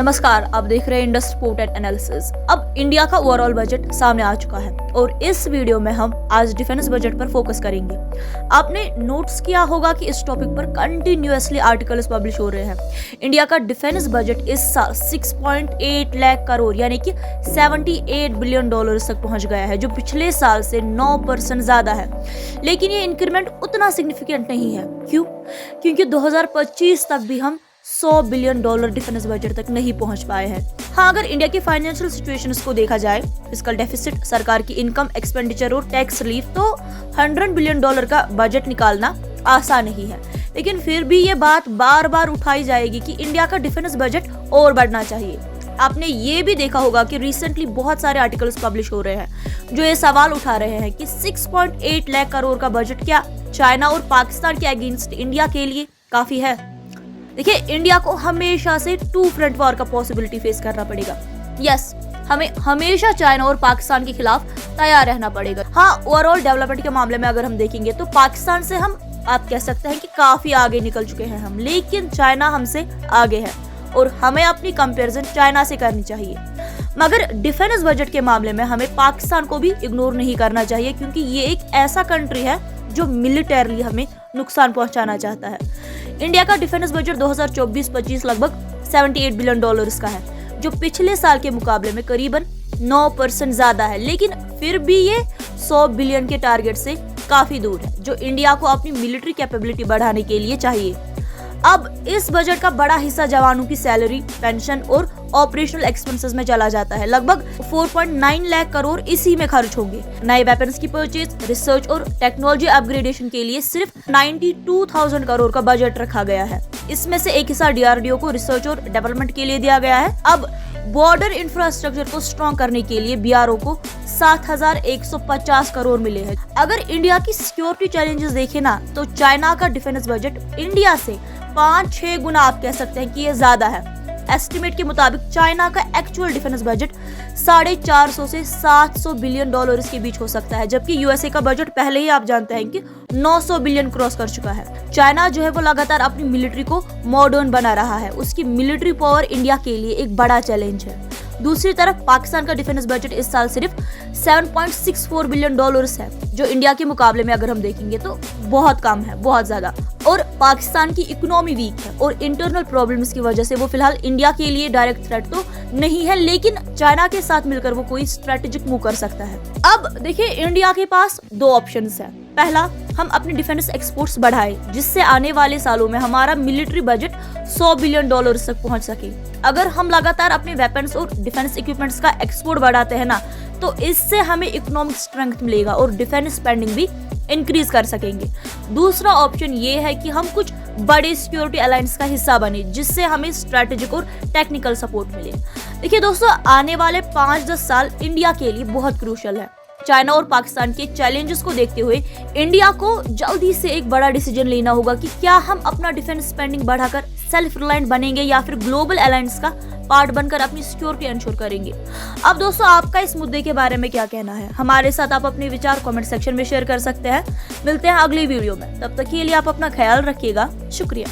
नमस्कार, आप देख रहे हैं इंडस रिपोर्ट एंड एनालिसिस। अब इंडिया का ओवरऑल बजट सामने आ चुका है और इस वीडियो में हम आज डिफेंस बजट पर फोकस करेंगे। आपने नोट्स किया होगा कि इस टॉपिक पर कंटिन्यूअसली आर्टिकल्स पब्लिश हो रहे हैं। इंडिया का डिफेंस बजट इस साल 6.8 लाख करोड़ यानी कि $78 बिलियन तक पहुंच गया है, जो पिछले साल से 9% ज्यादा है। लेकिन ये इंक्रीमेंट उतना सिग्निफिकेंट नहीं है। क्यों? क्योंकि 2025 तक भी हम $100 बिलियन डिफेंस बजट तक नहीं पहुंच पाए हैं। हाँ, अगर इंडिया की फाइनेंशियल सिचुएशंस को देखा जाए, फिस्कल डेफिसिट, सरकार की इनकम, एक्सपेंडिचर और टैक्स रिलीफ, तो $100 बिलियन का बजट निकालना आसान नहीं है। लेकिन फिर भी ये बात बार बार उठाई जाएगी कि इंडिया का डिफेंस बजट और बढ़ना चाहिए। आपने ये भी देखा होगा कि रिसेंटली बहुत सारे आर्टिकल्स पब्लिश हो रहे हैं जो ये सवाल उठा रहे हैं कि 6.8 लाख करोड़ का बजट क्या चाइना और पाकिस्तान के अगेंस्ट इंडिया के लिए काफी है? देखिए, इंडिया को हमेशा से टू फ्रंट वॉर का पॉसिबिलिटी फेस करना पड़ेगा। यस, हमें हमेशा चाइना और पाकिस्तान के खिलाफ तैयार रहना पड़ेगा। हाँ, ओवरऑल डेवलपमेंट के मामले में अगर हम देखेंगे तो पाकिस्तान से हम आप कह सकते हैं कि काफी आगे निकल चुके हैं हम, लेकिन चाइना हमसे आगे है और हमें अपनी कंपैरिजन चाइना से करनी चाहिए। मगर डिफेंस बजट के मामले में हमें पाकिस्तान को भी इग्नोर नहीं करना चाहिए, क्योंकि ये एक ऐसा कंट्री है जो मिलिटरली हमें नुकसान पहुंचाना चाहता है। इंडिया का डिफेंस बजट 2024-25 लगभग $78 बिलियन का है, जो पिछले साल के मुकाबले में करीबन 9% ज्यादा है। लेकिन फिर भी ये 100 बिलियन के टारगेट से काफी दूर है, जो इंडिया को अपनी मिलिट्री कैपेबिलिटी बढ़ाने के लिए चाहिए। अब इस बजट का बड़ा हिस्सा जवानों की सैलरी, पेंशन और ऑपरेशनल एक्सपेंसेस में चला जाता है। लगभग 4.9 लाख करोड़ इसी में खर्च होंगे। नए वेपन्स की परचेज, रिसर्च और टेक्नोलॉजी अपग्रेडेशन के लिए सिर्फ 92,000 करोड़ का बजट रखा गया है। इसमें से एक हिस्सा डीआरडीओ को रिसर्च और डेवलपमेंट के लिए दिया गया है। अब बॉर्डर इंफ्रास्ट्रक्चर को स्ट्रॉन्ग करने के लिए बीआरओ को 7,150 करोड़ मिले हैं। अगर इंडिया की सिक्योरिटी चैलेंजेस देखें ना, तो चाइना का डिफेंस बजट इंडिया से 5-6 गुना आप कह सकते हैं कि ये ज्यादा है। एस्टिमेट के मुताबिक चाइना का एक्चुअल डिफेंस बजट 450 से 700 बिलियन डॉलर्स के बीच हो सकता है, जबकि यूएसए का बजट पहले ही आप जानते हैं कि 900 बिलियन क्रॉस कर चुका है। चाइना जो है वो लगातार अपनी मिलिट्री को मॉडर्न बना रहा है। उसकी मिलिट्री पावर इंडिया के लिए एक बड़ा चैलेंज है। दूसरी तरफ पाकिस्तान का डिफेंस बजट इस साल सिर्फ $7.64 बिलियन है, जो इंडिया के मुकाबले में अगर हम देखेंगे तो बहुत कम है, बहुत ज्यादा। और पाकिस्तान की इकोनॉमी वीक है और इंटरनल प्रॉब्लम्स की वजह से वो फिलहाल इंडिया के लिए डायरेक्ट थ्रेट तो नहीं है, लेकिन चाइना के साथ मिलकर वो कोई स्ट्रेटेजिक मूव कर सकता है। अब देखिए, इंडिया के पास दो ऑप्शंस है। पहला, हम अपने डिफेंस एक्सपोर्ट्स बढ़ाएं, जिससे आने वाले सालों में हमारा मिलिट्री बजट $100 बिलियन तक पहुंच सके। अगर हम लगातार अपने वेपन्स और डिफेंस इक्विपमेंट्स का एक्सपोर्ट बढ़ाते हैं ना, तो इससे हमें इकोनॉमिक स्ट्रेंथ मिलेगा और डिफेंस स्पेंडिंग भी इंक्रीज कर सकेंगे। दूसरा ऑप्शन ये है कि हम कुछ बड़े सिक्योरिटी अलायंस का हिस्सा बने, जिससे हमें स्ट्रेटेजिक और टेक्निकल सपोर्ट मिले। देखिए दोस्तों, आने वाले 5-10 साल इंडिया के लिए बहुत क्रूशियल है। चाइना और पाकिस्तान के चैलेंजेस को देखते हुए इंडिया को जल्दी से एक बड़ा डिसीजन लेना होगा कि क्या हम अपना डिफेंस स्पेंडिंग बढ़ाकर सेल्फ रिलायंट बनेंगे या फिर ग्लोबल अलायंस का पार्ट बनकर अपनी सिक्योरिटी इंश्योर करेंगे। अब दोस्तों, आपका इस मुद्दे के बारे में क्या कहना है? हमारे साथ आप अपने विचार कमेंट सेक्शन में शेयर कर सकते हैं। मिलते हैं अगली वीडियो में, तब तक के लिए आप अपना ख्याल रखिएगा। शुक्रिया।